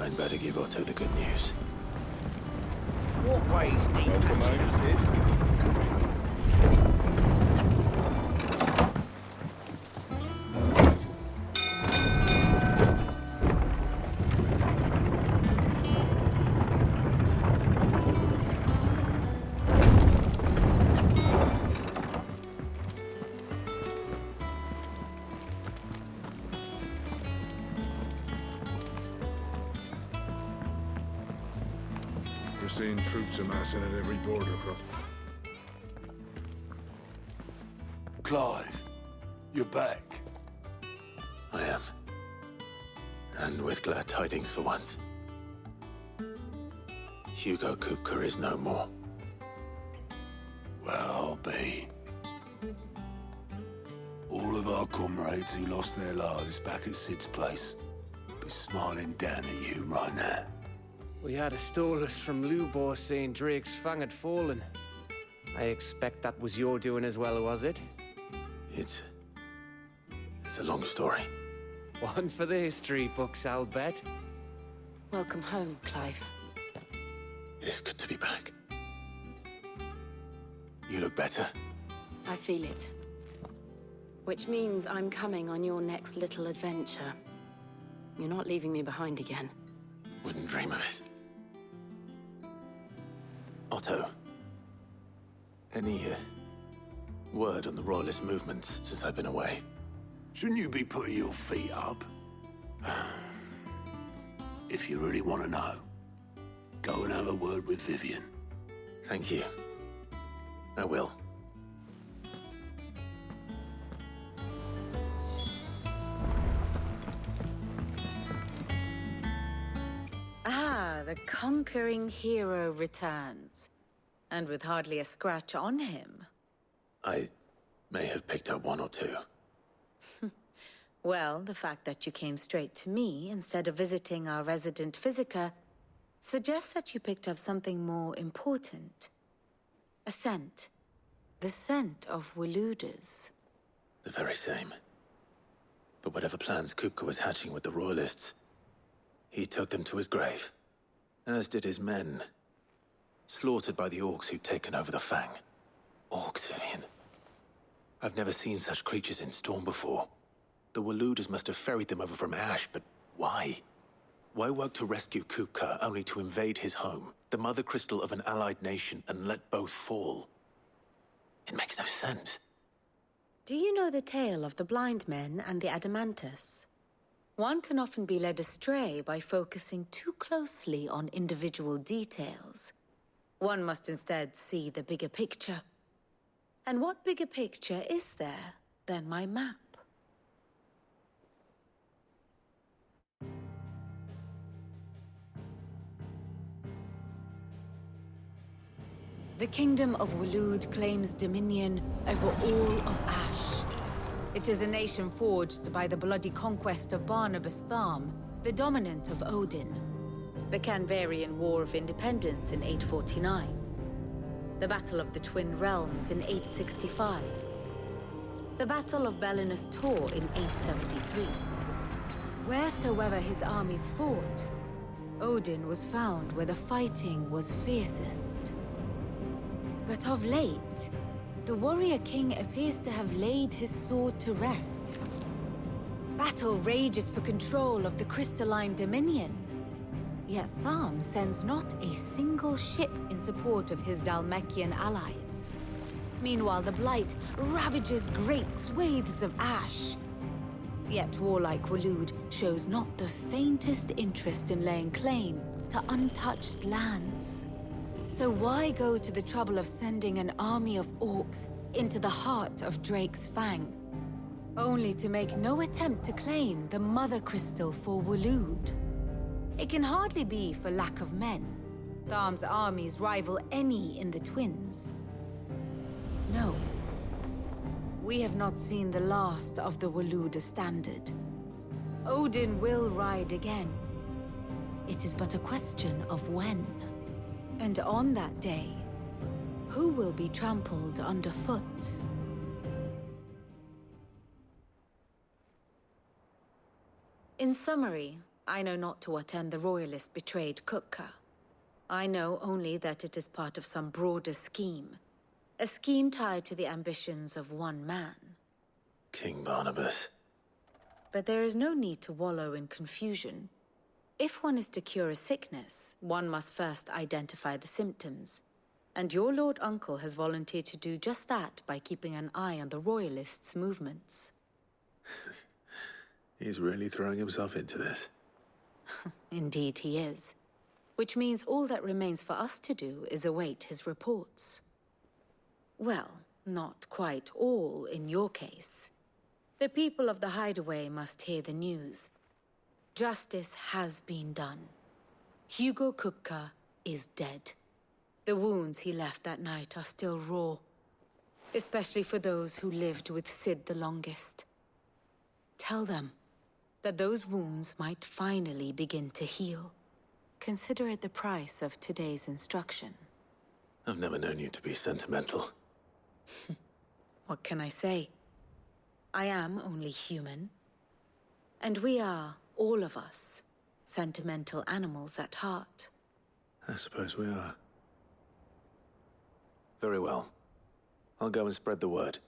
I'd better give Otto the good news. Walkways need patching. We're seeing troops amassing at every border cross. Clive, you're back. I am. And with glad tidings for once. Hugo Kupka is no more. Well, I'll be. All of our comrades who lost their lives back at Sid's place be smiling down at you right now. We had a stolus from Lubor saying Drake's fang had fallen. I expect that was your doing as well, was it? It's a long story. One for the history books, I'll bet. Welcome home, Clive. It's good to be back. You look better. I feel it. Which means I'm coming on your next little adventure. You're not leaving me behind again. Wouldn't dream of it. Otto, any word on the Royalist movements since I've been away? Shouldn't you be putting your feet up? If you really want to know, go and have a word with Vivian. Thank you. I will. Ah, the conquering hero returns. And with hardly a scratch on him. I may have picked up one or two. Well, the fact that you came straight to me instead of visiting our resident physiker suggests that you picked up something more important. A scent. The scent of Waludas. The very same. But whatever plans Kupka was hatching with the Royalists, he took them to his grave. As did his men. Slaughtered by the orcs who'd taken over the Fang. Orcs, Vivian. I've never seen such creatures in Storm before. The Waludas must have ferried them over from Ash, but why? Why work to rescue Kupka only to invade his home, the mother crystal of an allied nation, and let both fall? It makes no sense. Do you know the tale of the blind men and the Adamantus? One can often be led astray by focusing too closely on individual details. One must instead see the bigger picture. And what bigger picture is there than my map? The Kingdom of Waloed claims dominion over all of Ash. It is a nation forged by the bloody conquest of Barnabas Tharm, the dominant of Odin. The Canvarian War of Independence in 849. The Battle of the Twin Realms in 865. The Battle of Belinus Tor in 873. Wheresoever his armies fought, Odin was found where the fighting was fiercest. But of late, the warrior king appears to have laid his sword to rest. Battle rages for control of the crystalline dominion. Yet Tharm sends not a single ship in support of his Dhalmekian allies. Meanwhile, the Blight ravages great swathes of Ash. Yet warlike Waloed shows not the faintest interest in laying claim to untouched lands. So why go to the trouble of sending an army of orcs into the heart of Drake's Fang, only to make no attempt to claim the Mother Crystal for Waloed? It can hardly be for lack of men. Tharm's armies rival any in the Twins. No. We have not seen the last of the Waluda standard. Odin will ride again. It is but a question of when. And on that day, who will be trampled underfoot? In summary, I know not to what end the Royalists betrayed Kupka. I know only that it is part of some broader scheme. A scheme tied to the ambitions of one man. King Barnabas. But there is no need to wallow in confusion. If one is to cure a sickness, one must first identify the symptoms. And your Lord Uncle has volunteered to do just that by keeping an eye on the Royalists' movements. He's really throwing himself into this. Indeed he is. Which means all that remains for us to do is await his reports. Well, not quite all in your case. The people of the Hideaway must hear the news. Justice has been done. Hugo Kupka is dead. The wounds he left that night are still raw, especially for those who lived with Sid the longest. Tell them that those wounds might finally begin to heal. Consider it the price of today's instruction. I've never known you to be sentimental. What can I say? I am only human. And we are, all of us, sentimental animals at heart. I suppose we are. Very well. I'll go and spread the word.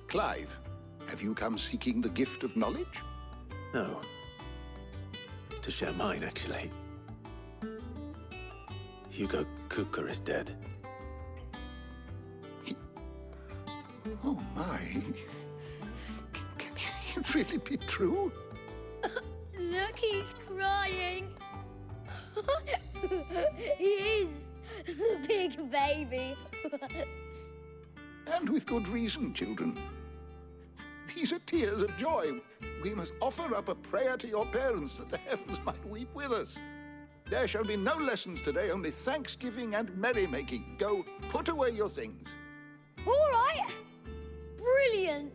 Clive, have you come seeking the gift of knowledge? No. To share mine, actually. Hugo Kupka is dead. Oh my. Can it really be true? Look, he's crying. He is. The big baby. And with good reason, children. These are tears of joy. We must offer up a prayer to your parents that the heavens might weep with us. There shall be no lessons today, only thanksgiving and merrymaking. Go, put away your things. All right. Brilliant.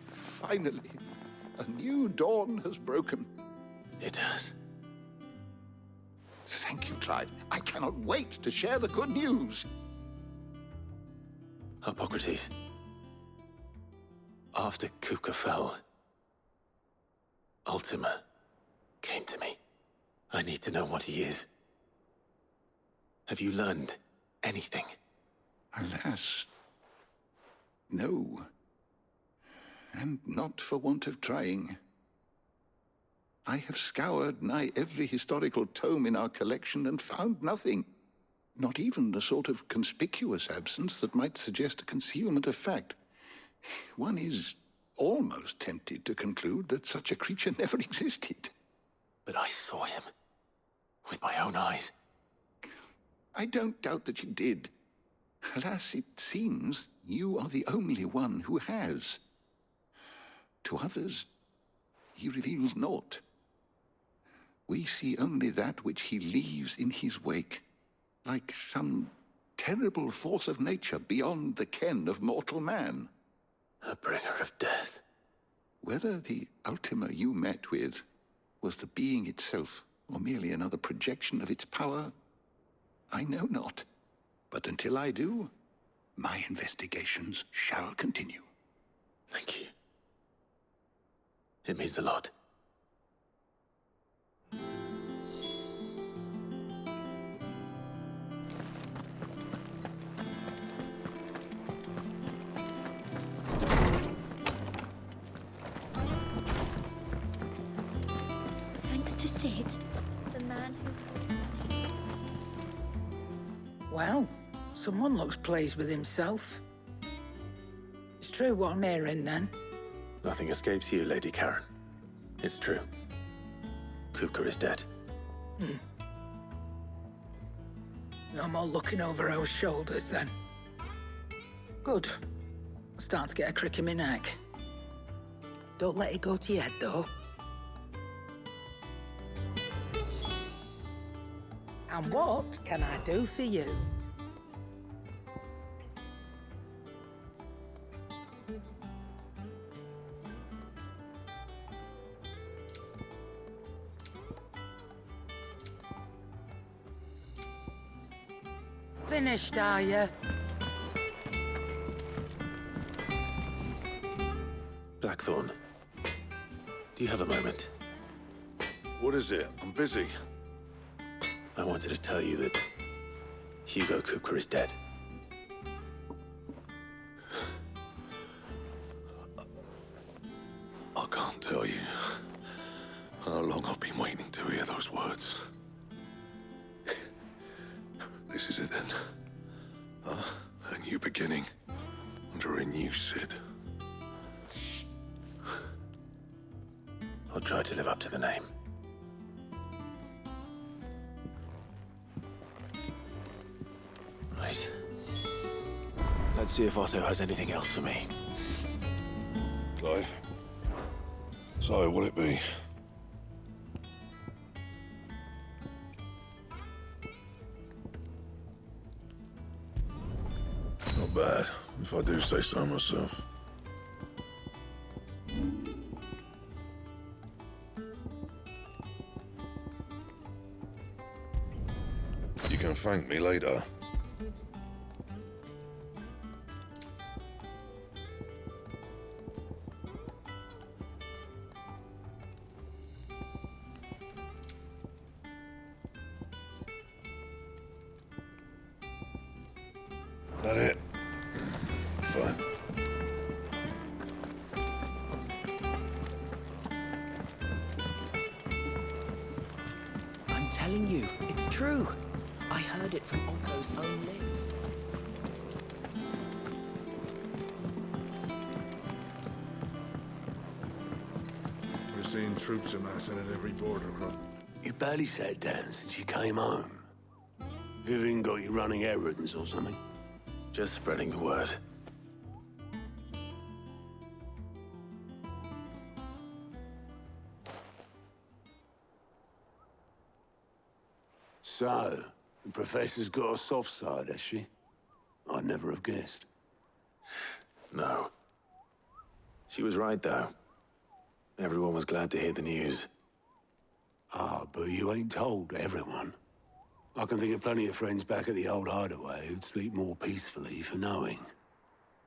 Finally, a new dawn has broken. It has. Thank you, Clive. I cannot wait to share the good news. Harpocrates. After Kupka fell, Ultima came to me. I need to know what he is. Have you learned anything? Alas, no. And not for want of trying. I have scoured nigh every historical tome in our collection and found nothing. Not even the sort of conspicuous absence that might suggest a concealment of fact. One is almost tempted to conclude that such a creature never existed. But I saw him. With my own eyes. I don't doubt that you did. Alas, it seems you are the only one who has. To others, he reveals naught. We see only that which he leaves in his wake, like some terrible force of nature beyond the ken of mortal man. A bringer of death. Whether the Ultima you met with was the being itself, or merely another projection of its power, I know not. But until I do, my investigations shall continue. Thank you. It means a lot. Thanks to Sid, the man who... Well, someone looks pleased with himself. It's true what I'm hearing, then. Nothing escapes you, Lady Charon. It's true. Kupka is dead. No more looking over our shoulders, then. Good. I'm starting to get a crick in my neck. Don't let it go to your head, though. And what can I do for you? Finished, are you? Blackthorne, do you have a moment? What is it? I'm busy. I wanted to tell you that Hugo Kupka is dead. I can't tell you how long I've been waiting to hear those words. This is it then. A new beginning under a new Cid. I'll try to live up to the name. Right. Let's see if Otto has anything else for me. Clive. So, what'll it be? Not bad, if I do say so myself. You can thank me later. That it? Fine. I'm telling you, it's true. I heard it from Otto's own lips. We're seeing troops amassing at every border cross. You barely sat down since you came home. Vivian got you running errands or something? Just spreading the word. So, the Professor's got a soft side, has she? I'd never have guessed. No. She was right, though. Everyone was glad to hear the news. Ah, but you ain't told everyone. I can think of plenty of friends back at the old hideaway who'd sleep more peacefully for knowing.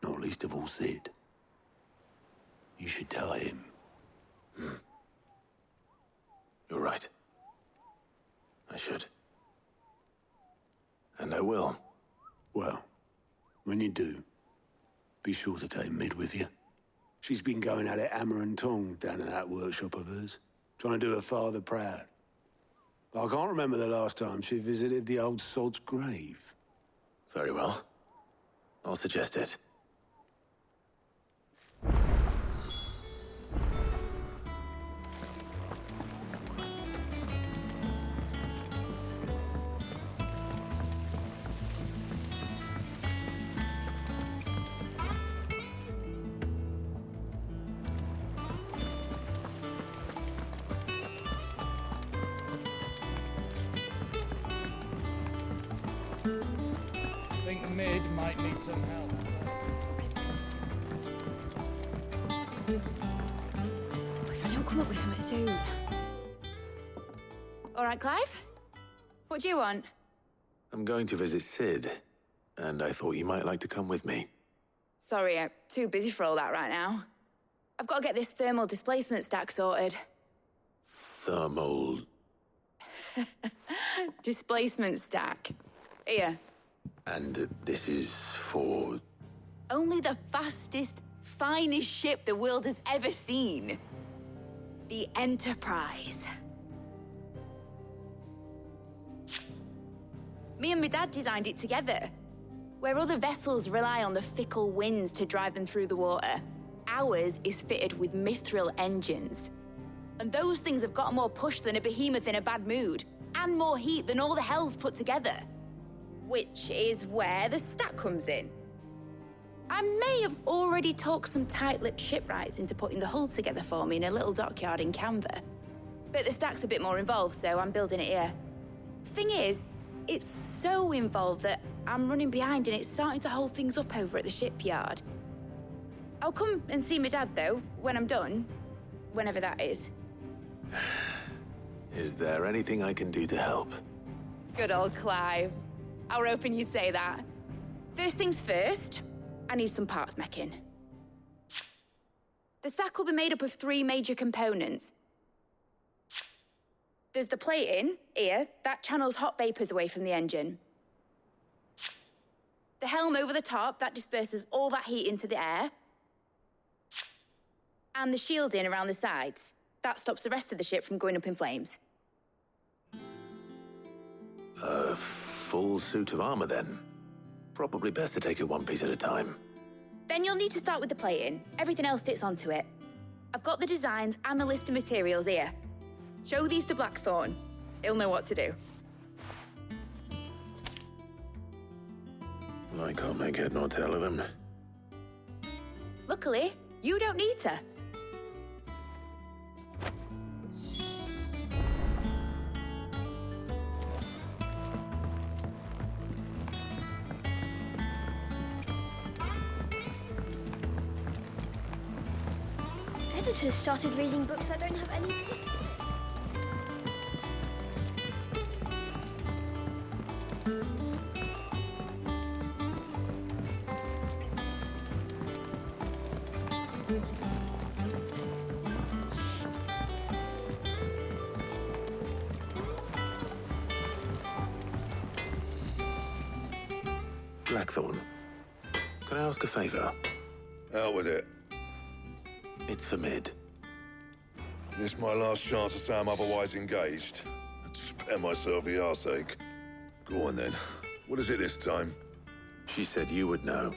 Not least of all Cid. You should tell him. You're right. I should. And I will. Well, when you do, be sure to take Mid with you. She's been going at it hammer and tong down in that workshop of hers, trying to do her father proud. I can't remember the last time she visited the old sod's grave. Very well. I'll suggest it. I think Mid might need some help. If I don't come up with something soon. All right, Clive? What do you want? I'm going to visit Cid, and I thought you might like to come with me. Sorry, I'm too busy for all that right now. I've got to get this thermal displacement stack sorted. Thermal... Displacement stack. Here. And this is for... Only the fastest, finest ship the world has ever seen. The Enterprise. Me and my dad designed it together. Where other vessels rely on the fickle winds to drive them through the water, ours is fitted with mithril engines. And those things have got more push than a behemoth in a bad mood, and more heat than all the hells put together. Which is where the stack comes in. I may have already talked some tight-lipped shipwrights into putting the hull together for me in a little dockyard in Canva. But the stack's a bit more involved, so I'm building it here. Thing is, it's so involved that I'm running behind and it's starting to hold things up over at the shipyard. I'll come and see my dad, though, when I'm done. Whenever that is. Is there anything I can do to help? Good old Clive. I were hoping you'd say that. First things first, I need some parts meching. The stack will be made up of 3 major components. There's the plating, here, that channels hot vapors away from the engine. The helm over the top, that disperses all that heat into the air. And the shielding around the sides. That stops the rest of the ship from going up in flames. A full suit of armor, then? Probably best to take it one piece at a time. Then you'll need to start with the plating. Everything else fits onto it. I've got the designs and the list of materials here. Show these to Blackthorne. He'll know what to do. I can't make head nor tail of them. Luckily, you don't need to. Editors started reading books that don't have any pictures. Blackthorne, can I ask a favor? Out with it. It's for Mid. This my last chance to say I'm otherwise engaged. I'd spare myself the arseache. Go on then. What is it this time? She said you would know.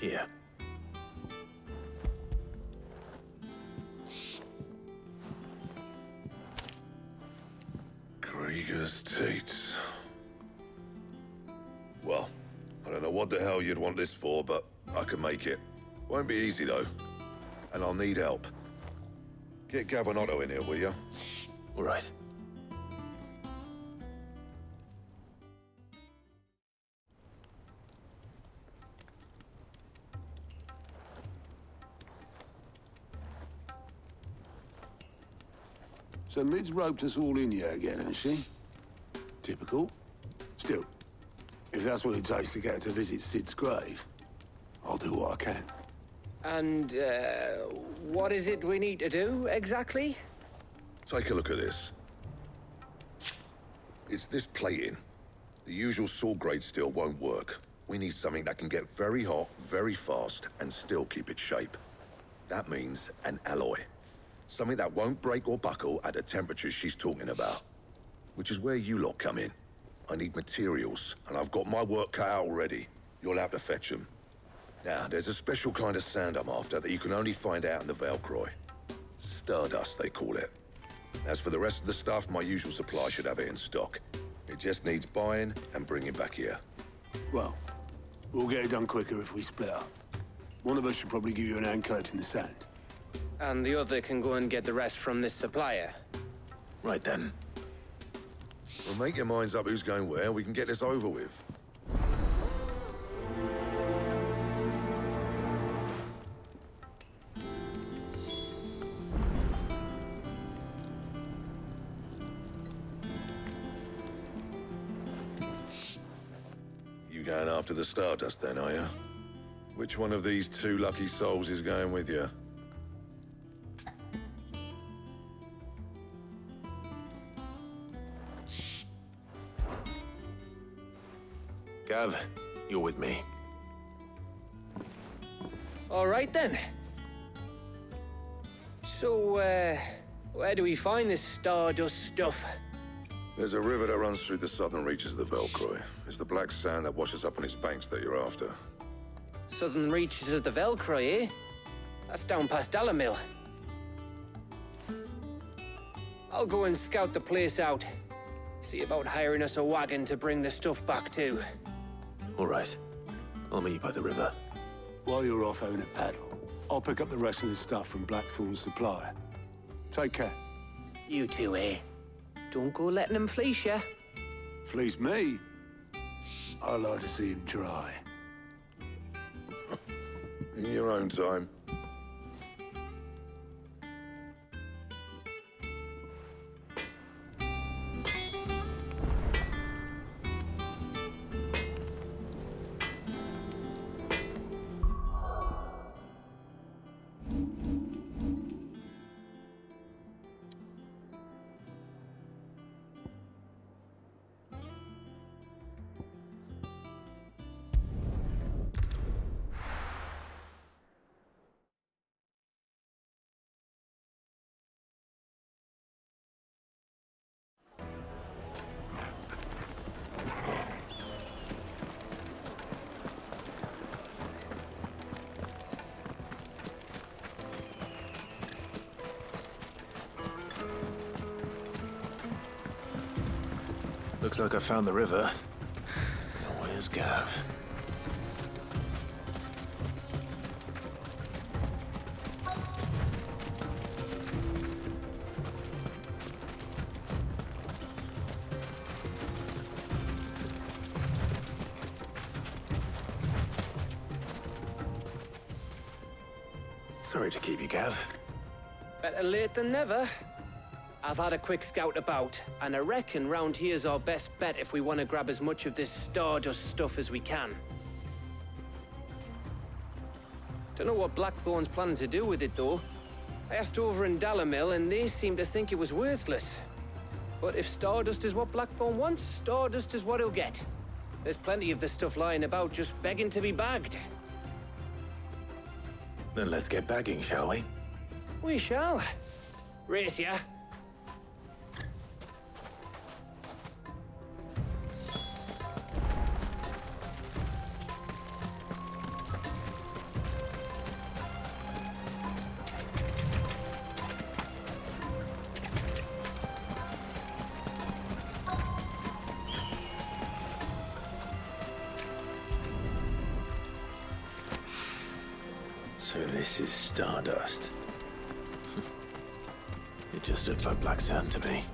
Here. Krieger's Tates. Well, I don't know what the hell you'd want this for, but I can make it. Won't be easy, though. And I'll need help. Get Gav and Otto in here, will you? All right. So Mid's roped us all in here again, hasn't she? Typical. Still, if that's what it takes to get her to visit Sid's grave, I'll do what I can. And, what is it we need to do, exactly? Take a look at this. It's this plating. The usual sword grade steel won't work. We need something that can get very hot, very fast, and still keep its shape. That means an alloy. Something that won't break or buckle at the temperatures she's talking about. Which is where you lot come in. I need materials, and I've got my work cut out already. You'll have to fetch them. Now, there's a special kind of sand I'm after that you can only find out in the Velcroy. Stardust, they call it. As for the rest of the stuff, my usual supply should have it in stock. It just needs buying and bringing back here. Well, we'll get it done quicker if we split up. One of us should probably give you an hand coat in the sand. And the other can go and get the rest from this supplier. Right then. Well, make your minds up who's going where, we can get this over with. You going after the Stardust then, are you? Which one of these 2 lucky souls is going with you? Gav, you're with me. All right, then. So, where do we find this stardust stuff? There's a river that runs through the southern reaches of the Velcroy. It's the black sand that washes up on its banks that you're after. Southern reaches of the Velcroy, eh? That's down past Dallamil. I'll go and scout the place out. See about hiring us a wagon to bring the stuff back to. All right. I'll meet you by the river. While you're off having a paddle, I'll pick up the rest of the stuff from Blackthorne's supply. Take care. You two, eh? Don't go letting him fleece ya. Fleece me? I like to see him try. In your own time. Looks like I found the river. Now where's Gav? Sorry to keep you, Gav. Better late than never. I've had a quick scout about, and I reckon round here's our best bet if we want to grab as much of this stardust stuff as we can. Don't know what Blackthorne's planning to do with it, though. I asked over in Dalamil, and they seem to think it was worthless. But if stardust is what Blackthorne wants, stardust is what he'll get. There's plenty of this stuff lying about, just begging to be bagged. Then let's get bagging, shall we? We shall. Race ya. So this is stardust. It just looks like black sand to me.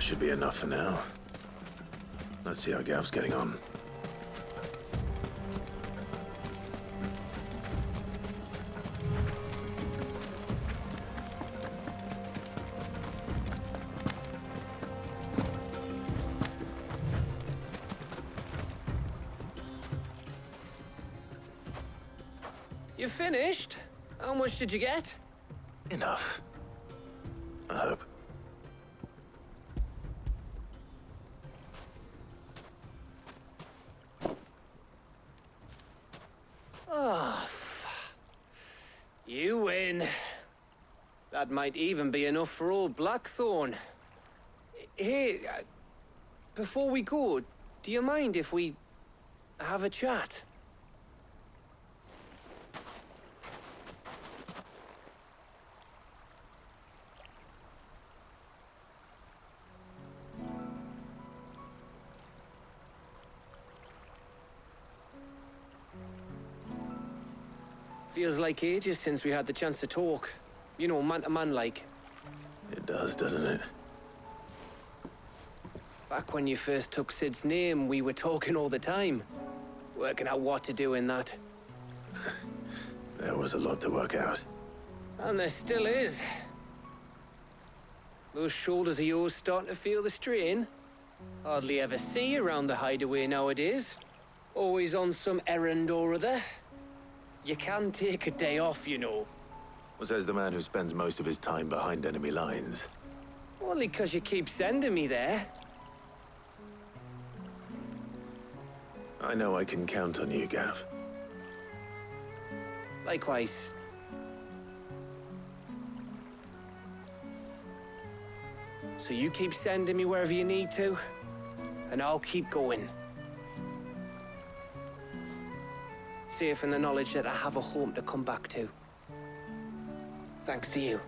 Should be enough for now. Let's see how Gav's getting on. You finished? How much did you get? Enough. I hope. You win. That might even be enough for old Blackthorne. Hey, before we go, do you mind if we have a chat? Feels like ages since we had the chance to talk. You know, man to man like. It does, doesn't it? Back when you first took Sid's name, we were talking all the time. Working out what to do in that. There was a lot to work out. And there still is. Those shoulders of yours starting to feel the strain? Hardly ever see you around the hideaway nowadays. Always on some errand or other. You can take a day off, you know. Well, says the man who spends most of his time behind enemy lines. Only 'cause you keep sending me there. I know I can count on you, Gav. Likewise. So you keep sending me wherever you need to, and I'll keep going. Safe in the knowledge that I have a home to come back to. Thanks to you.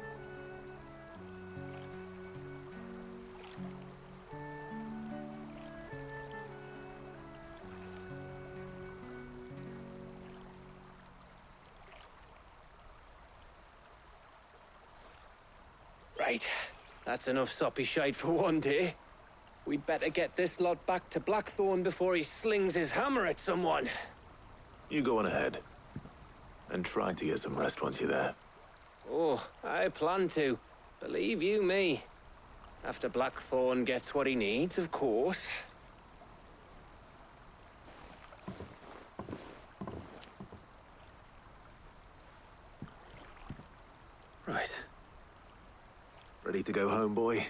Right. That's enough soppy shite for one day. We'd better get this lot back to Blockthorne before he slings his hammer at someone. You go on ahead. And try to get some rest once you're there. Oh, I plan to. Believe you me. After Blockthorne gets what he needs, of course. Right. Ready to go home, boy?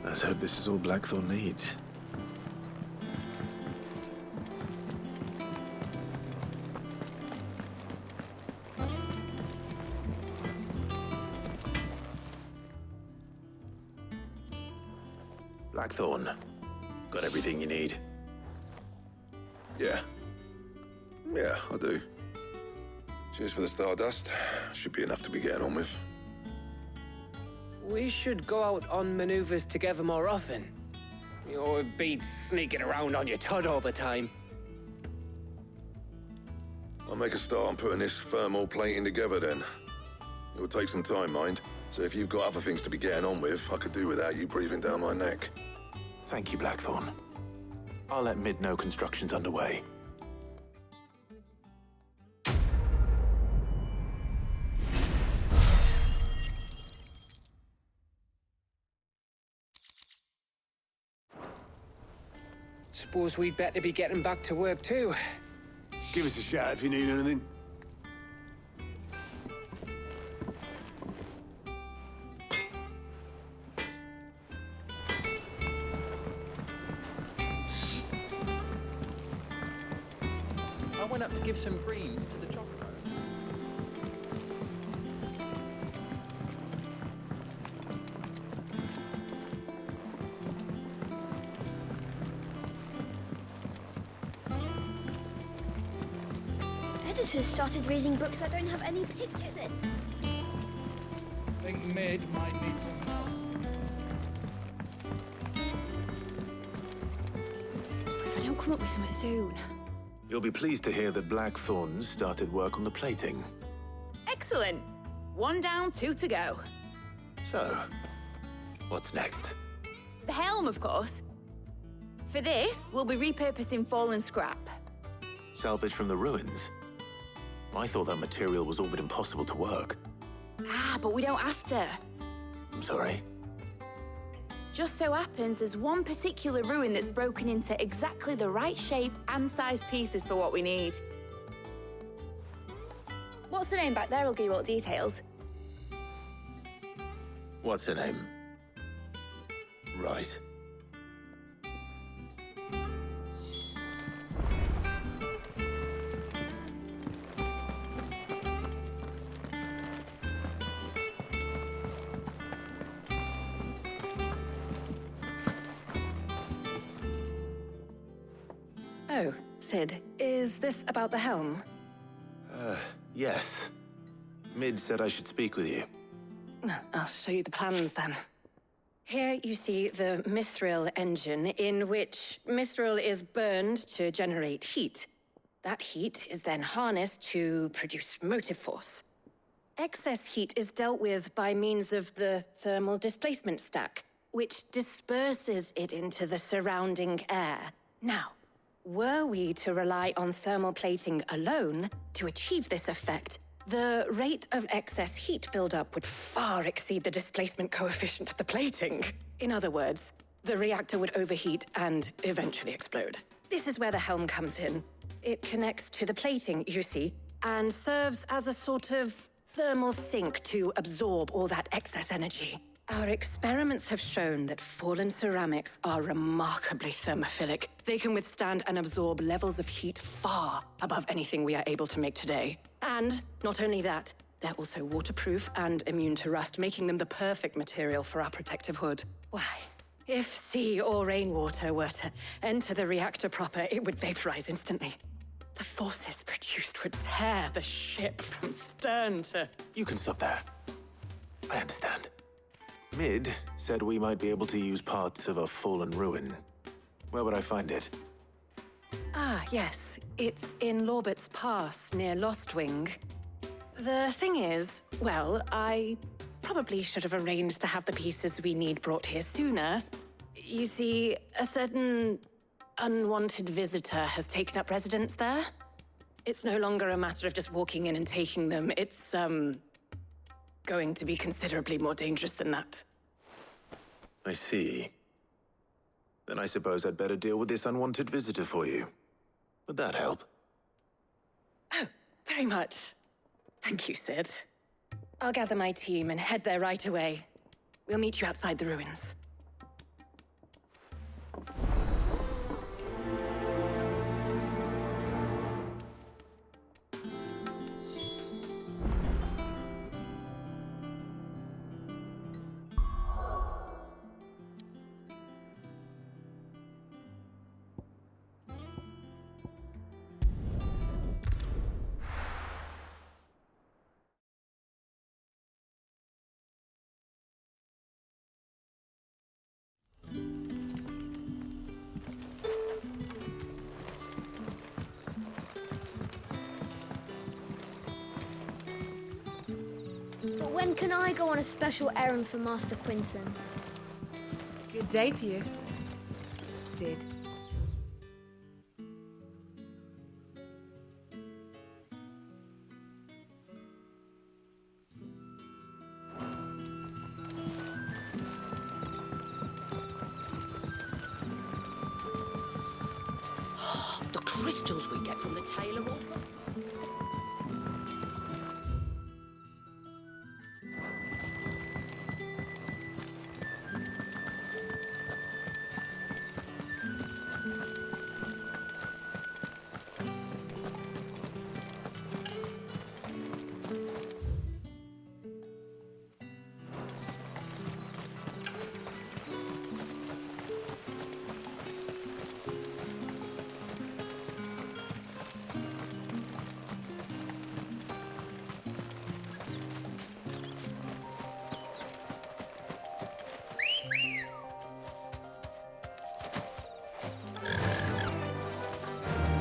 Let's hope this is all Blackthorne needs. Blackthorne, got everything you need? Yeah. Yeah, I do. Cheers for the stardust. Should be enough to be getting on with. We should go out on maneuvers together more often. You're beat sneaking around on your Todd all the time. I'll make a start on putting this thermal plating together then. It will take some time, mind. So if you've got other things to be getting on with, I could do without you breathing down my neck. Thank you, Blackthorne. I'll let Mid know construction's underway. Suppose we'd better be getting back to work too. Give us a shout if you need anything. I went up to give some greens to the Charon. Editors started reading books that don't have any pictures in. I think Mid might need some help. If I don't come up with something soon. You'll be pleased to hear that Blackthorne started work on the plating. Excellent. 1 down, 2 to go. So, what's next? The helm, of course. For this, we'll be repurposing fallen scrap. Salvage from the ruins? I thought that material was all but impossible to work. Ah, but we don't have to. I'm sorry. Just so happens there's one particular ruin that's broken into exactly the right shape and size pieces for what we need. What's the name back there? I'll give you all details. What's her name? Right. Oh, Sid, is this about the helm? Yes. Mid said I should speak with you. I'll show you the plans then. Here you see the mithril engine, in which mithril is burned to generate heat. That heat is then harnessed to produce motive force. Excess heat is dealt with by means of the thermal displacement stack, which disperses it into the surrounding air. Now, were we to rely on thermal plating alone to achieve this effect, the rate of excess heat buildup would far exceed the displacement coefficient of the plating. In other words, the reactor would overheat and eventually explode. This is where the helm comes in. It connects to the plating, you see, and serves as a sort of thermal sink to absorb all that excess energy. Our experiments have shown that fallen ceramics are remarkably thermophilic. They can withstand and absorb levels of heat far above anything we are able to make today. And not only that, they're also waterproof and immune to rust, making them the perfect material for our protective hood. Why, if sea or rainwater were to enter the reactor proper, it would vaporize instantly. The forces produced would tear the ship from stern to... You can stop there. I understand. Mid said we might be able to use parts of a fallen ruin. Where would I find it? Ah, yes. It's in Lorbert's Pass, near Lostwing. The thing is, well, I probably should have arranged to have the pieces we need brought here sooner. You see, a certain unwanted visitor has taken up residence there. It's no longer a matter of just walking in and taking them. It's, going to be considerably more dangerous than that. I see. Then I suppose I'd better deal with this unwanted visitor for you. Would that help? Oh, very much. Thank you, Sid. I'll gather my team and head there right away. We'll meet you outside the ruins. But when can I go on a special errand for Master Quinton? Good day to you, Sid. The crystals we get from the Taylor Walker.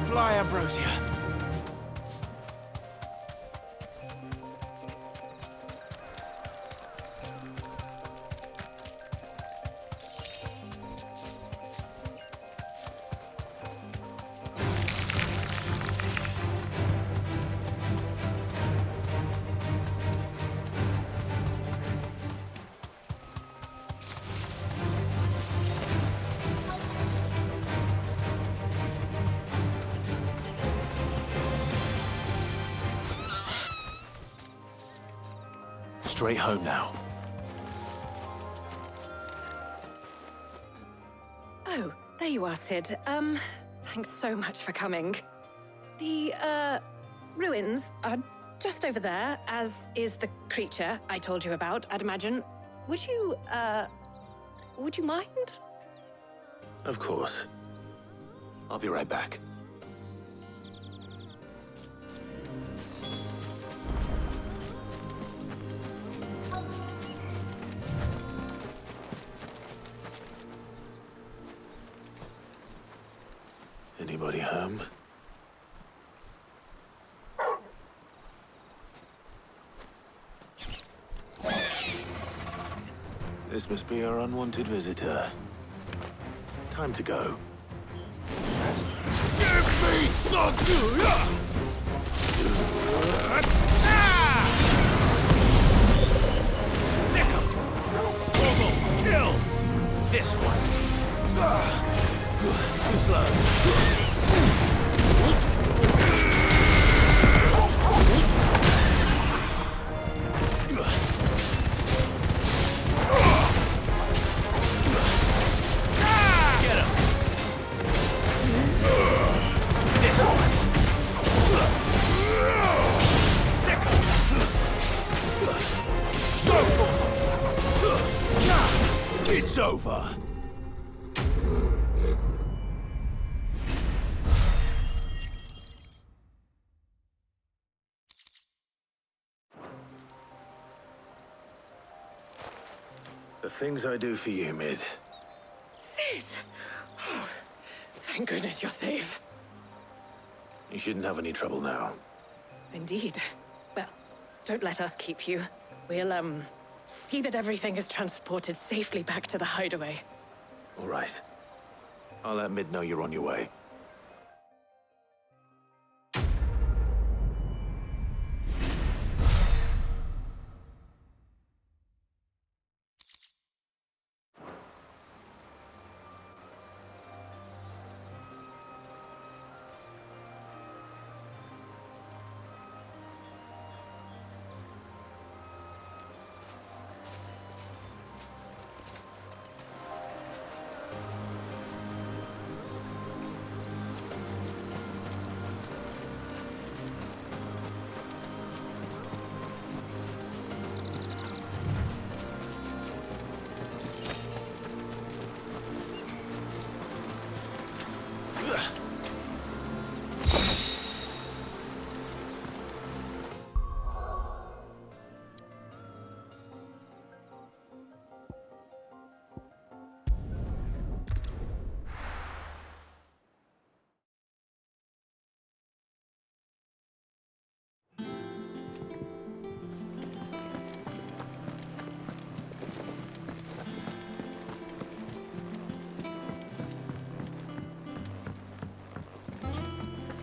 Fly, Ambrosia! Straight home now. Oh, there you are, Sid. Thanks so much for coming. The, ruins are just over there, as is the creature I told you about, I'd imagine. Would you mind? Of course. I'll be right back. home. This must be our unwanted visitor. Time to go. Kill! This one. Too slow. Get him. This one. Second. Go for it. It's over. The things I do for you, Mid. Sid! Oh, thank goodness you're safe. You shouldn't have any trouble now. Indeed. Well, don't let us keep you. We'll, see that everything is transported safely back to the hideaway. All right. I'll let Mid know you're on your way.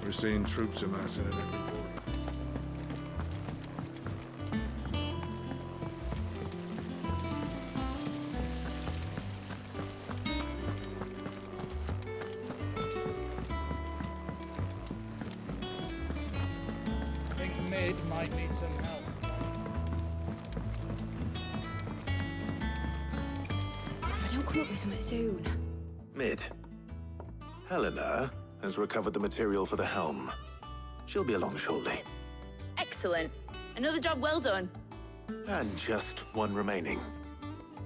We're seeing troops amassing at every border. I think Mid might need some help. If I don't come up with something soon. Mid. Helena has recovered the material for the helm. She'll be along shortly. Excellent. Another job well done. And just one remaining.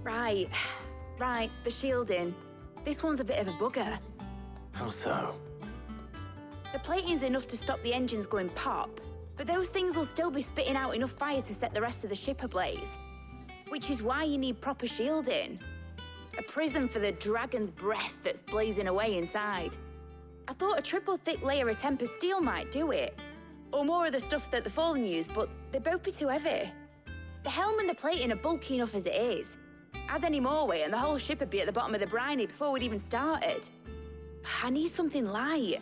Right. Right, the shielding. This one's a bit of a bugger. How so? The plating's enough to stop the engines going pop, but those things will still be spitting out enough fire to set the rest of the ship ablaze. Which is why you need proper shielding. A prison for the dragon's breath that's blazing away inside. I thought a triple thick layer of tempered steel might do it. Or more of the stuff that the Fallen use, but they'd both be too heavy. The helm and the plating are bulky enough as it is. Add any more weight and the whole ship would be at the bottom of the briny before we'd even started. I need something light.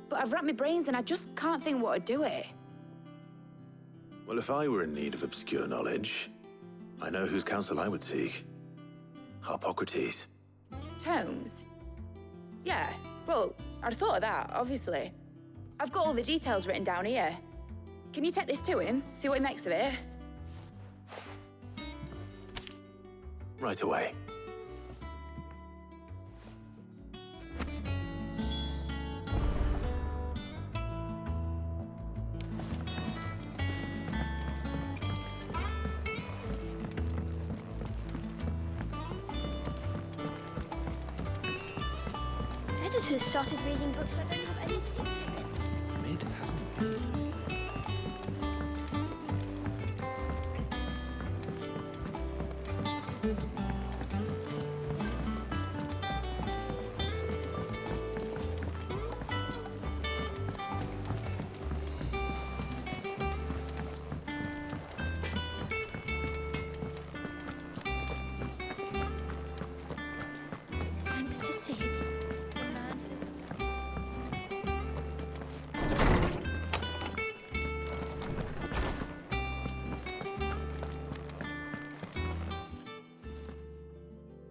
But I've wrapped my brains and I just can't think what would do it. Well, if I were in need of obscure knowledge, I know whose counsel I would seek. Harpocrates. Tomes? Yeah, well, I'd thought of that, obviously. I've got all the details written down here. Can you take this to him, see what he makes of it? Right away. Editors started reading books that don't have any pictures in. Mid hasn't been.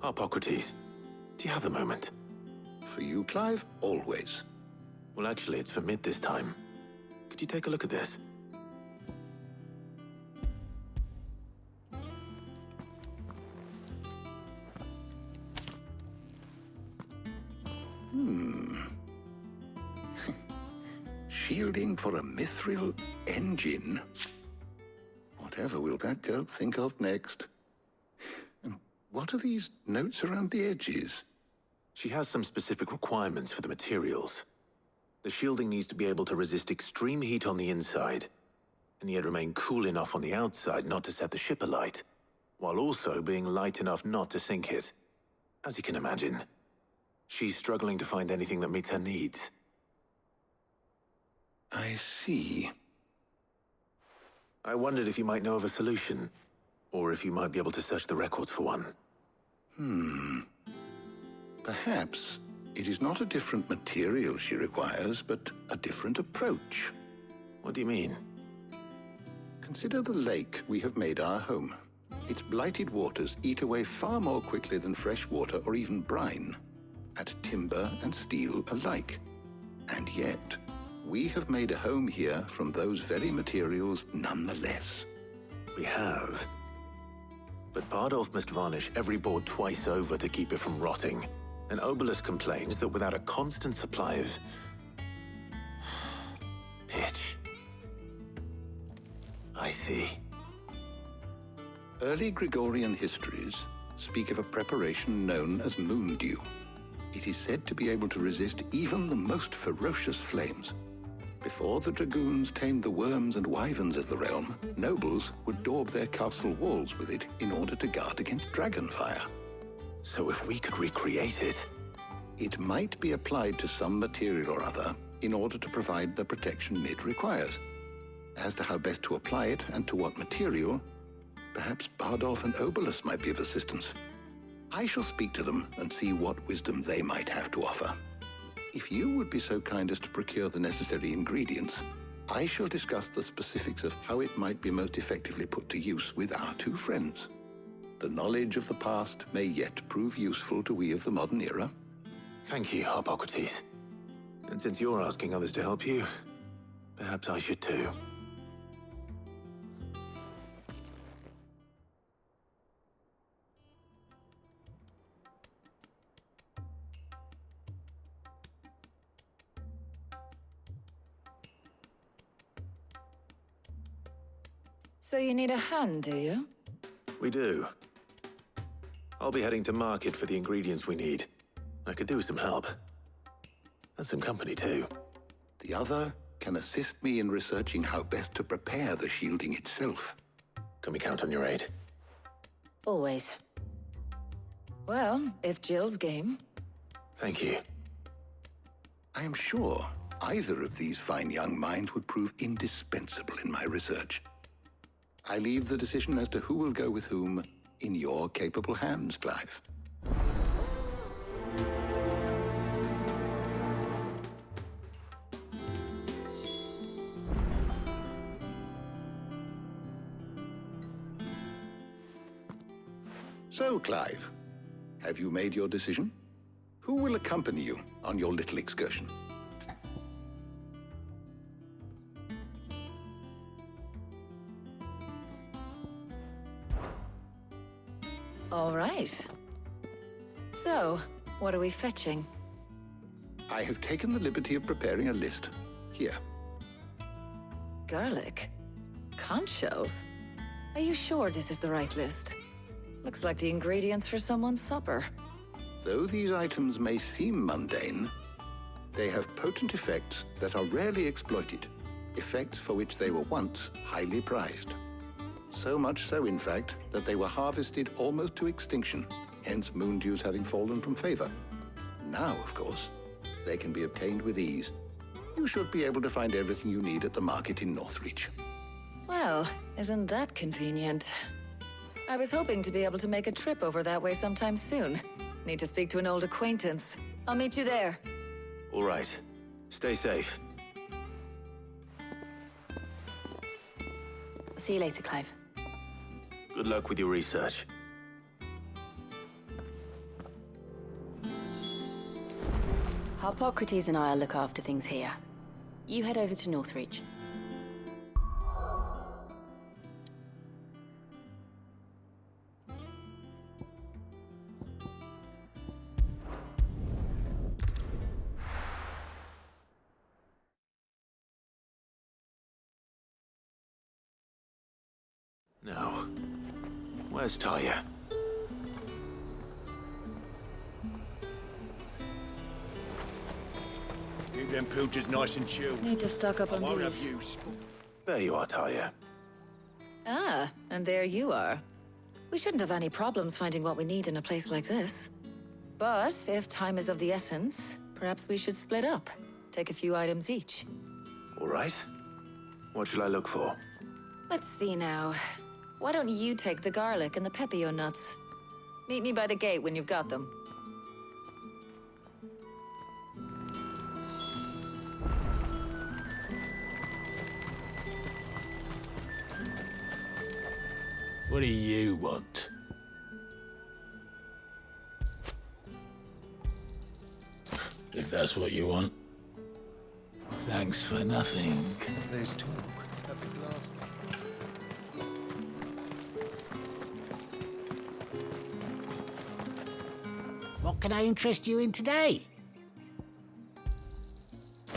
Harpocrates, do you have a moment? For you, Clive, always. Well, actually, it's for mid this time. Could you take a look at this? Shielding for a mithril engine. Whatever will that girl think of next? And what are these notes around the edges? She has some specific requirements for the materials. The shielding needs to be able to resist extreme heat on the inside, and yet remain cool enough on the outside not to set the ship alight, while also being light enough not to sink it. As you can imagine, she's struggling to find anything that meets her needs. I see. I wondered if you might know of a solution, or if you might be able to search the records for one. Perhaps it is not a different material she requires, but a different approach. What do you mean? Consider the lake we have made our home. Its blighted waters eat away far more quickly than fresh water or even brine, at timber and steel alike. And yet, we have made a home here from those very materials nonetheless. We have. But Bardolph must varnish every board twice over to keep it from rotting. And Obelus complains that without a constant supply of pitch. I see. Early Gregorian histories speak of a preparation known as moon dew. It is said to be able to resist even the most ferocious flames. Before the dragoons tamed the worms and wyverns of the realm, nobles would daub their castle walls with it in order to guard against dragonfire. So if we could recreate it... It might be applied to some material or other in order to provide the protection Mid requires. As to how best to apply it and to what material, perhaps Bardolph and Obelus might be of assistance. I shall speak to them and see what wisdom they might have to offer. If you would be so kind as to procure the necessary ingredients, I shall discuss the specifics of how it might be most effectively put to use with our two friends. The knowledge of the past may yet prove useful to we of the modern era. Thank you, Harpocrates. And since you're asking others to help you, perhaps I should too. So you need a hand, do you? We do. I'll be heading to market for the ingredients we need. I could do with some help. And some company, too. The other can assist me in researching how best to prepare the shielding itself. Can we count on your aid? Always. Well, if Jill's game. Thank you. I am sure either of these fine young minds would prove indispensable in my research. I leave the decision as to who will go with whom in your capable hands, Clive. So, Clive, have you made your decision? Who will accompany you on your little excursion? All right. So, what are we fetching? I have taken the liberty of preparing a list. Here. Garlic? Conch shells? Are you sure this is the right list? Looks like the ingredients for someone's supper. Though these items may seem mundane, they have potent effects that are rarely exploited, effects for which they were once highly prized. So much so, in fact, that they were harvested almost to extinction, hence moon dews having fallen from favor. Now, of course, they can be obtained with ease. You should be able to find everything you need at the market in Northreach. Well, isn't that convenient? I was hoping to be able to make a trip over that way sometime soon. Need to speak to an old acquaintance. I'll meet you there. All right. Stay safe. See you later, Clive. Good luck with your research. Harpocrates and I'll look after things here. You head over to Northreach. Now, where's Talia? Keep them pilchers nice and chilled. Need to stock up I on won't have these. you There you are, Talia. Ah, and there you are. We shouldn't have any problems finding what we need in a place like this. But if time is of the essence, perhaps we should split up. Take a few items each. All right. What shall I look for? Let's see now. Why don't you take the garlic and the pepio nuts? Meet me by the gate when you've got them. What do you want? If that's what you want. Thanks for nothing. There's talk. At the glass. What can I interest you in today?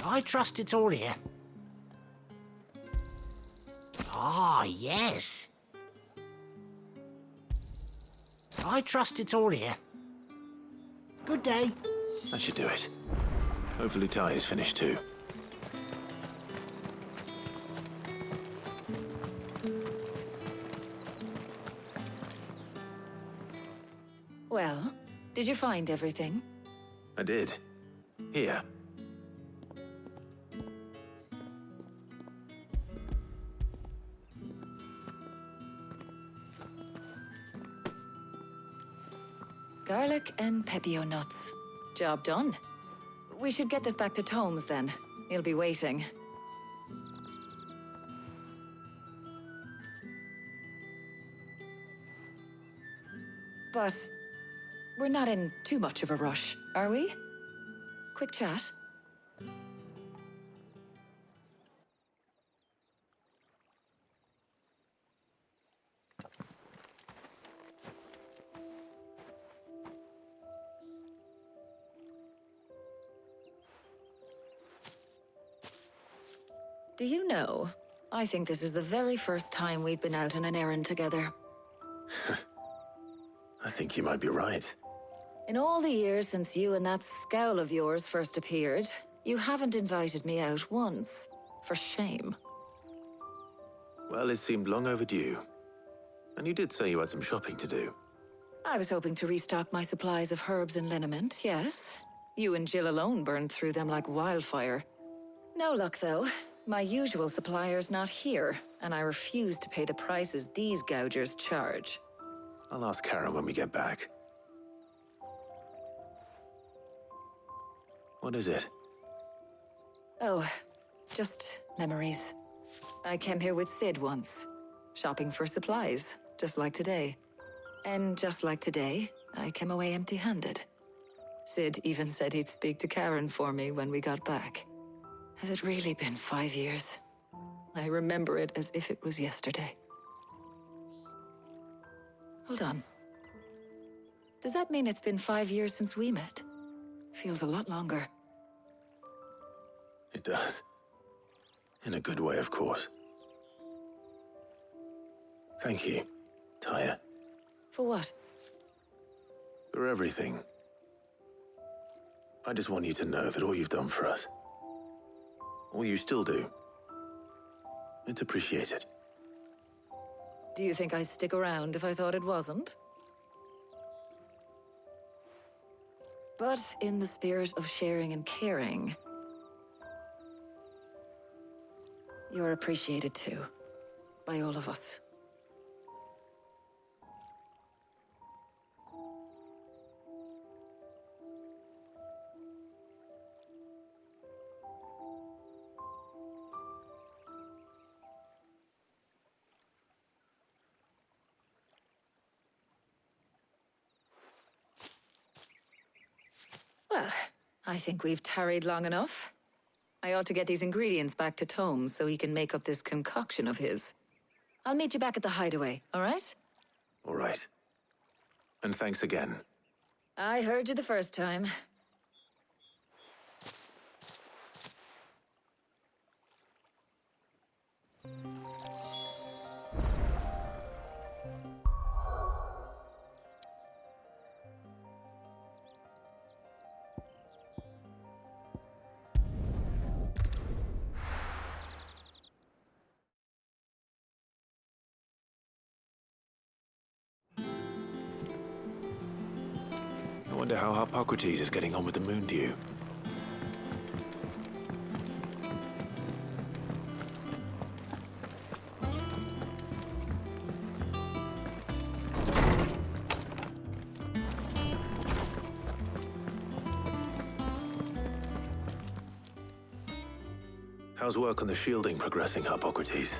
I trust it's all here. Ah, yes. I trust it's all here. Good day. That should do it. Hopefully Talia's finished too. Well, did you find everything? I did. Here. Garlic and pepio nuts. Job done. We should get this back to Tomes then. He'll be waiting. But we're not in too much of a rush, are we? Quick chat. Do you know, I think this is the very first time we've been out on an errand together. I think you might be right. In all the years since you and that scowl of yours first appeared, you haven't invited me out once. For shame. Well, it seemed long overdue. And you did say you had some shopping to do. I was hoping to restock my supplies of herbs and liniment, yes. You and Jill alone burned through them like wildfire. No luck, though. My usual supplier's not here, and I refuse to pay the prices these gougers charge. I'll ask Charon when we get back. What is it? Oh, just memories. I came here with Sid once, shopping for supplies, just like today. And just like today, I came away empty-handed. Sid even said he'd speak to Charon for me when we got back. Has it really been 5 years? I remember it as if it was yesterday. Hold on. Does that mean it's been 5 years since we met? Feels a lot longer. It does. In a good way, of course. Thank you, Taya. For what? For everything. I just want you to know that all you've done for us, all you still do, it's appreciated. Do you think I'd stick around if I thought it wasn't? But in the spirit of sharing and caring, you're appreciated too, by all of us. Well, I think we've tarried long enough. I ought to get these ingredients back to Tomes so he can make up this concoction of his. I'll meet you back at the hideaway, all right? All right. And thanks again. I heard you the first time. I wonder how Harpocrates is getting on with the moon dew. How's work on the shielding progressing, Harpocrates?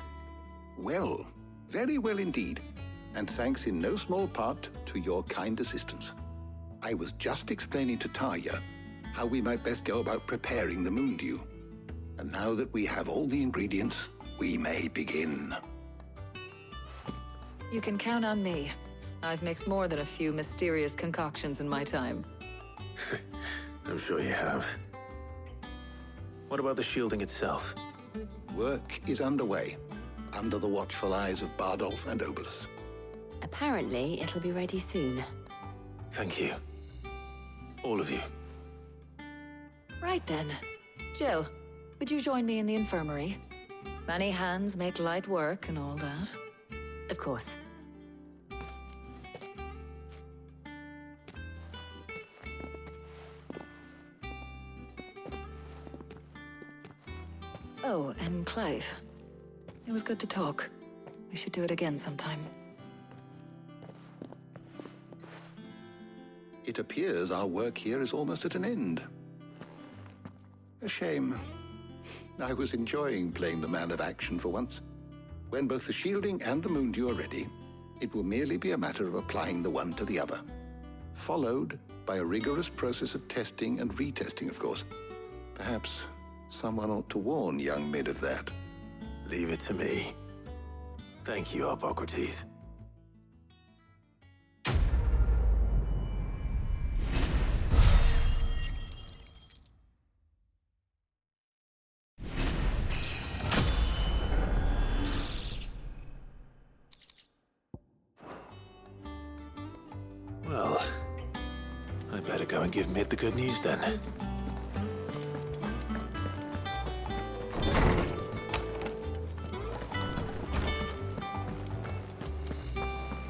Well, very well indeed. And thanks in no small part to your kind assistance. I was just explaining to Tarja how we might best go about preparing the moon dew. And now that we have all the ingredients, we may begin. You can count on me. I've mixed more than a few mysterious concoctions in my time. I'm sure you have. What about the shielding itself? Work is underway, under the watchful eyes of Bardolph and Obolus. Apparently, it'll be ready soon. Thank you. All of you. Right then. Jill, would you join me in the infirmary? Many hands make light work and all that. Of course. Oh, and Clive. It was good to talk. We should do it again sometime. It appears our work here is almost at an end. A shame. I was enjoying playing the man of action for once. When both the shielding and the moon dew are ready, it will merely be a matter of applying the one to the other. Followed by a rigorous process of testing and retesting, of course. Perhaps someone ought to warn young Mid of that. Leave it to me. Thank you, Harpocrates. Well, I better go and give Mid the good news then.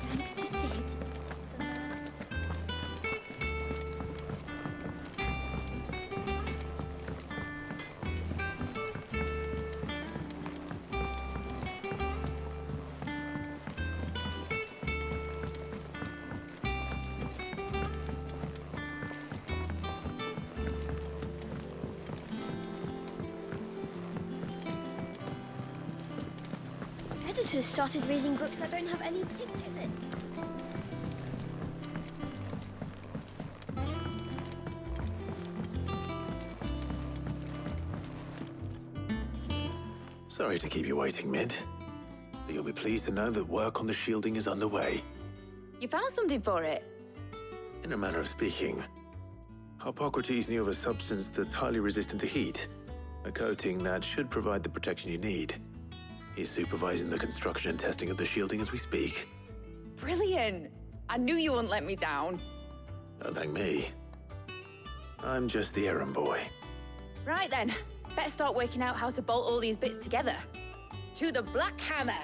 Thanks to Sid. Editors started reading books that don't have any pictures in. Sorry to keep you waiting, Mid. But you'll be pleased to know that work on the shielding is underway. You found something for it? In a manner of speaking, Harpocrates knew of a substance that's highly resistant to heat. A coating that should provide the protection you need. He's supervising the construction and testing of the shielding as we speak. Brilliant! I knew you wouldn't let me down. Don't thank me. I'm just the errand boy. Right then, better start working out how to bolt all these bits together. To the Black Hammer!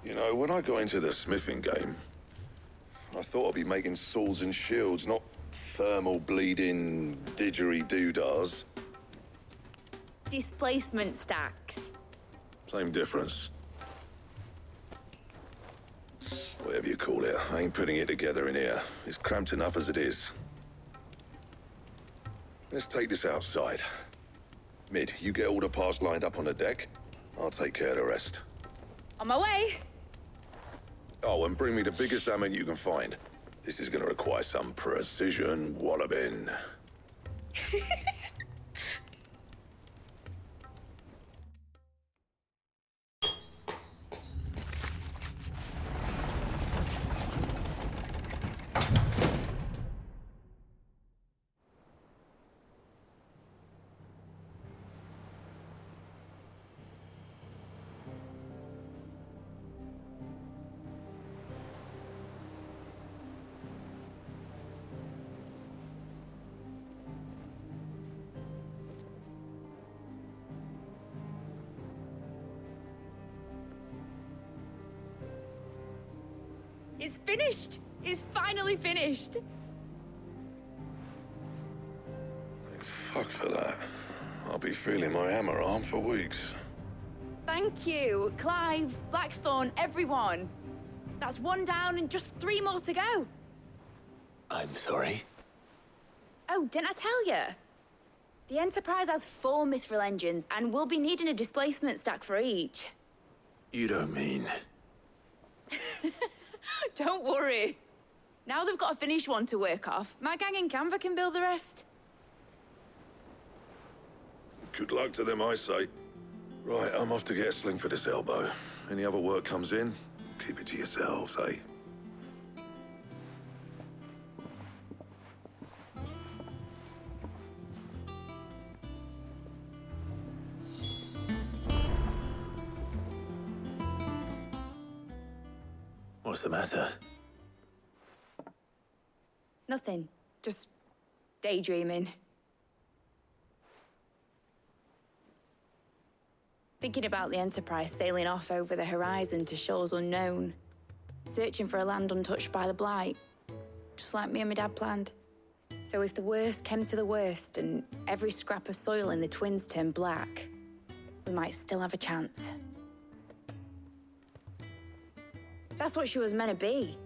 You know, when I got into the smithing game, I thought I'd be making swords and shields, not thermal bleeding didgeridoo-dahs. Displacement stacks. Same difference. Whatever you call it, I ain't putting it together in here. It's cramped enough as it is. Let's take this outside. Mid, you get all the parts lined up on the deck. I'll take care of the rest. On my way. Oh, and bring me the biggest salmon you can find. This is gonna require some precision walloping. It's finished! It's finally finished! Thank fuck for that. I'll be feeling my hammer arm for weeks. Thank you, Clive, Blackthorne, everyone. That's one down and just 3 more to go. I'm sorry. Oh, didn't I tell you? The Enterprise has 4 mithril engines, and we'll be needing a displacement stack for each. You don't mean... Don't worry. Now they've got a finished one to work off. My gang in Canva can build the rest. Good luck to them, I say. Right, I'm off to get a sling for this elbow. Any other work comes in, keep it to yourselves, eh? What's the matter? Nothing. Just daydreaming. Thinking about the Enterprise sailing off over the horizon to shores unknown. Searching for a land untouched by the Blight. Just like me and my dad planned. So if the worst came to the worst and every scrap of soil in the Twins turned black, we might still have a chance. That's what she was meant to be.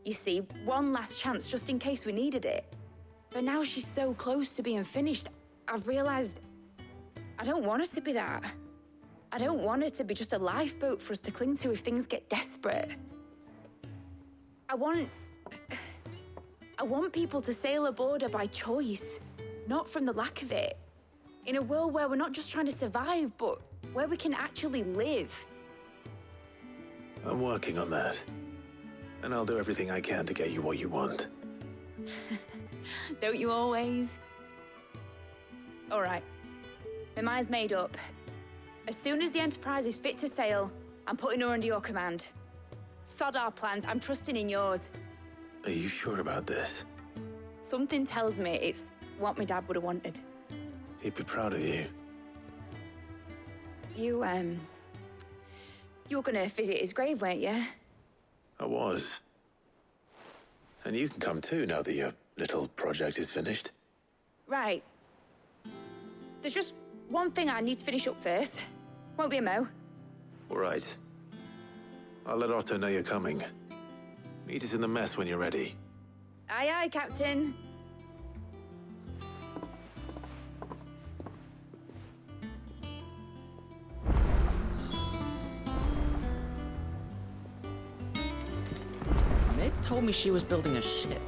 You see, one last chance just in case we needed it. But now she's so close to being finished, I've realized I don't want her to be that. I don't want her to be just a lifeboat for us to cling to if things get desperate. I want people to sail aboard her by choice, not from the lack of it. In a world where we're not just trying to survive, but where we can actually live. I'm working on that. And I'll do everything I can to get you what you want. Don't you always? All right. My mind's made up. As soon as the Enterprise is fit to sail, I'm putting her under your command. Sod our plans, I'm trusting in yours. Are you sure about this? Something tells me it's what my dad would have wanted. He'd be proud of you. You were gonna visit his grave, weren't you? I was. And you can come too now that your little project is finished. Right. There's just one thing I need to finish up first. Won't be a mo. All right. I'll let Otto know you're coming. Meet us in the mess when you're ready. Aye, aye, Captain. Meg told me she was building a ship.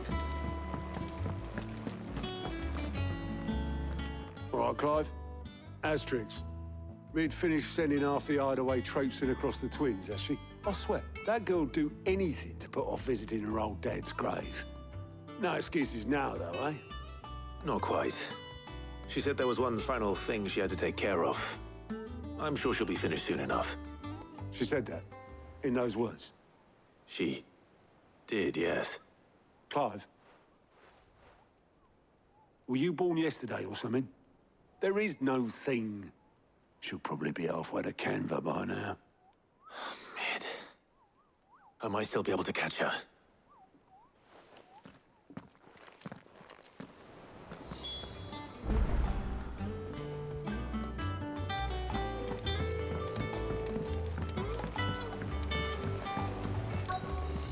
All right, Clive. Asterix. We'd finished sending half the hideaway traipsing across the Twins, has she? I swear, that girl'd do anything to put off visiting her old dad's grave. No excuses now, though, eh? Not quite. She said there was one final thing she had to take care of. I'm sure she'll be finished soon enough. She said that? In those words? She did, yes. Clive? Were you born yesterday or something? There is no thing. She'll probably be halfway to Canva by now. Mid. I might still be able to catch her.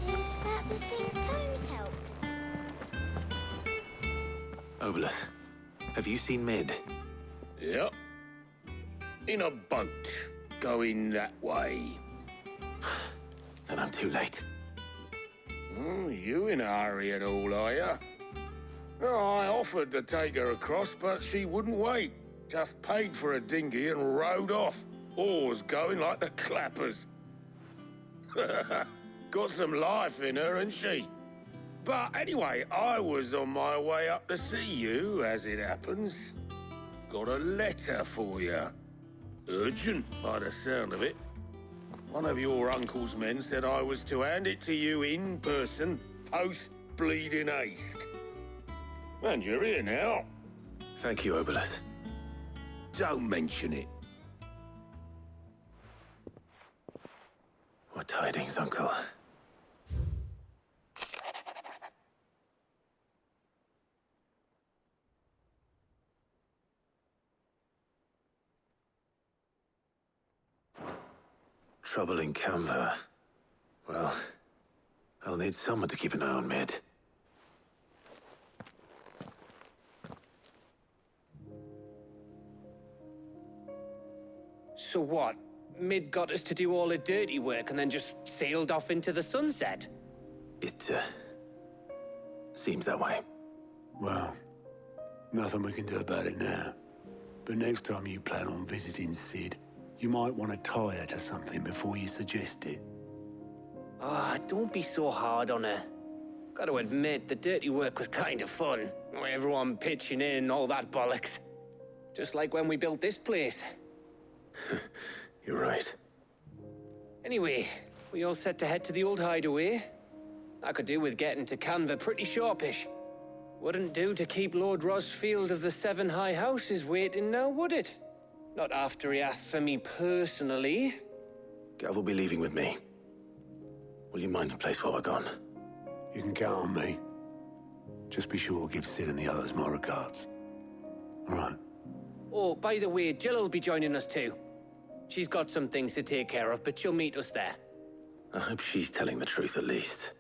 Is that the thing Tomes helped? Obelus, have you seen Mid? Yep. in a boat, going that way. Then I'm too late. You in a hurry and all, are you? I offered to take her across, but she wouldn't wait. Just paid for a dinghy and rowed off. Oars going like the clappers. Got some life in her, ain't she? But anyway, I was on my way up to see you, as it happens. Got a letter for you. Urgent, by the sound of it. One of your uncle's men said I was to hand it to you in person, post-bleeding haste. And you're here now. Thank you, Obelus. Don't mention it. What tidings, Uncle? Trouble in Canva. Well, I'll need someone to keep an eye on Mid. So what? Mid got us to do all the dirty work and then just sailed off into the sunset? It, seems that way. Well, nothing we can do about it now. But next time you plan on visiting Sid, you might want to tie her to something before you suggest it. Ah, don't be so hard on her. Gotta admit, the dirty work was kind of fun. Everyone pitching in, all that bollocks. Just like when we built this place. You're right. Anyway, we all set to head to the old hideaway. I could do with getting to Canva pretty sharpish. Wouldn't do to keep Lord Rosfield of the Seven High Houses waiting now, would it? Not after he asked for me personally. Gav will be leaving with me. Will you mind the place while we're gone? You can count on me. Just be sure to give Sid and the others my regards. All right. Oh, by the way, Jill will be joining us too. She's got some things to take care of, but she'll meet us there. I hope she's telling the truth at least.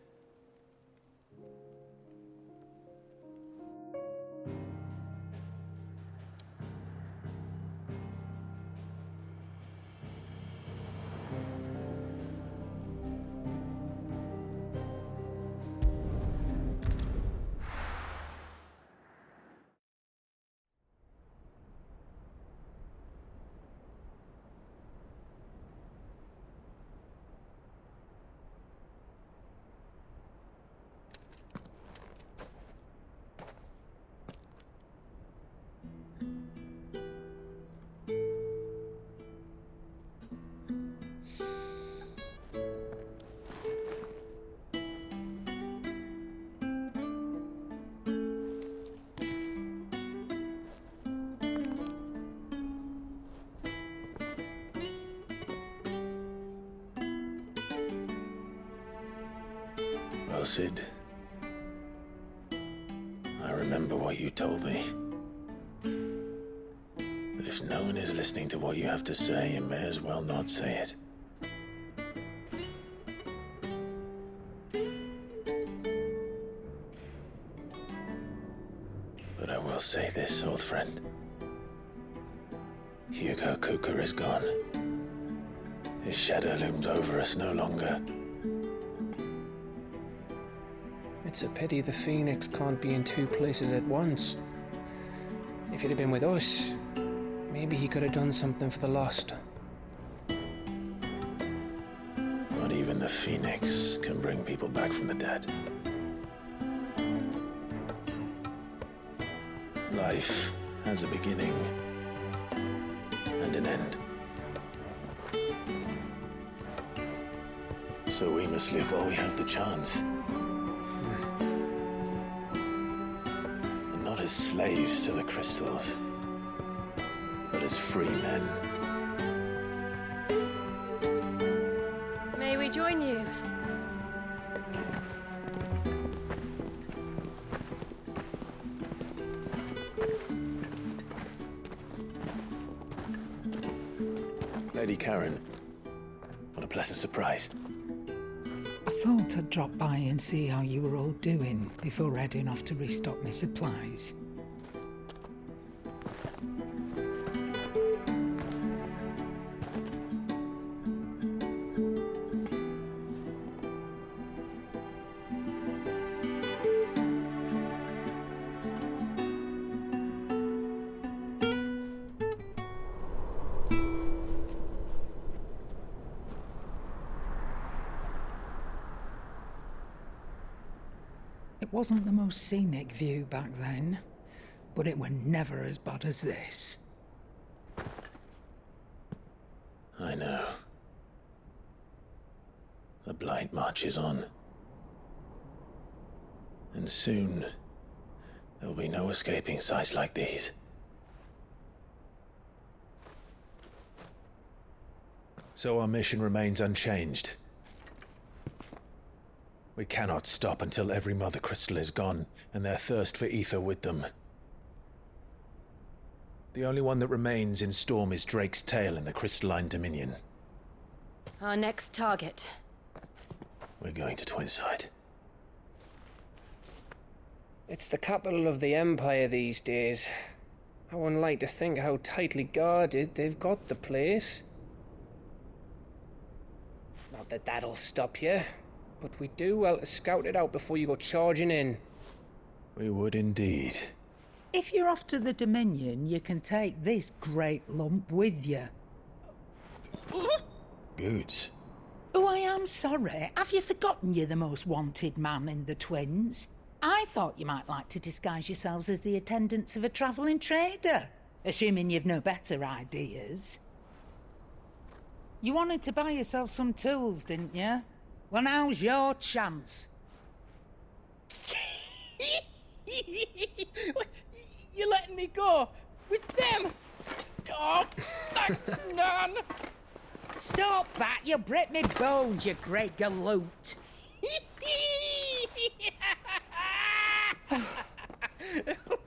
Well, Sid, I remember what you told me. That if no one is listening to what you have to say, you may as well not say it. But I will say this, old friend. Hugo Kuka is gone. His shadow looms over us no longer. It's a pity the Phoenix can't be in two places at once. If he'd have been with us, maybe he could have done something for the lost. Not even the Phoenix can bring people back from the dead. Life has a beginning and an end. So we must live while we have the chance. And not as slaves to the crystals, but as free men. May we join you? Lady Charon, what a pleasant surprise. I thought I'd drop by and see how you were all doing before heading off to restock my supplies. Wasn't the most scenic view back then, but it were never as bad as this. I know. The Blight marches on. And soon, there'll be no escaping sights like these. So our mission remains unchanged. We cannot stop until every Mother Crystal is gone, and their thirst for ether with them. The only one that remains in Storm is Drake's Tail in the Crystalline Dominion. Our next target. We're going to Twinside. It's the capital of the Empire these days. I wouldn't like to think how tightly guarded they've got the place. Not that that'll stop you, but we'd do well to scout it out before you go charging in. We would indeed. If you're off to the Dominion, you can take this great lump with you. Goods. Oh, I am sorry. Have you forgotten you're the most wanted man in the Twins? I thought you might like to disguise yourselves as the attendants of a travelling trader, assuming you've no better ideas. You wanted to buy yourself some tools, didn't you? Well, now's your chance. You're letting me go? With them? Oh, thanks, Nan! Stop that! You'll break me bones, you great galoot!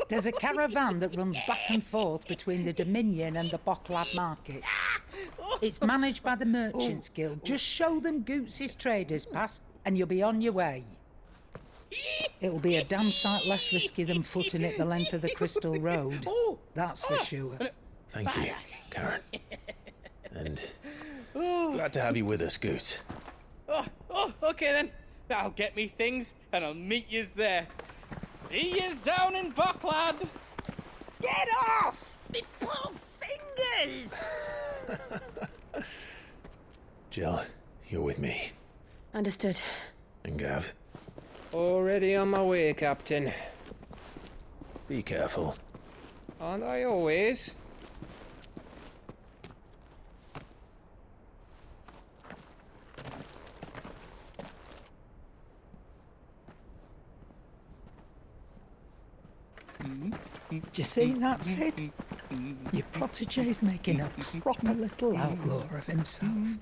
There's a caravan that runs back and forth between the Dominion and the Bocklad markets. It's managed by the Merchants Guild. Just show them Goots' traders pass and you'll be on your way. It'll be a damn sight less risky than footing it the length of the Crystal Road. That's for sure. Thank you, Charon. And glad to have you with us, Goots. Okay then. I'll get me things and I'll meet yous there. See yous down in Bocklad. Get off! Me poor fingers! Jill, you're with me. Understood. And Gav? Already on my way, Captain. Be careful. Aren't I always? Do you see that, Sid? Your protege's making a proper little outlaw of himself.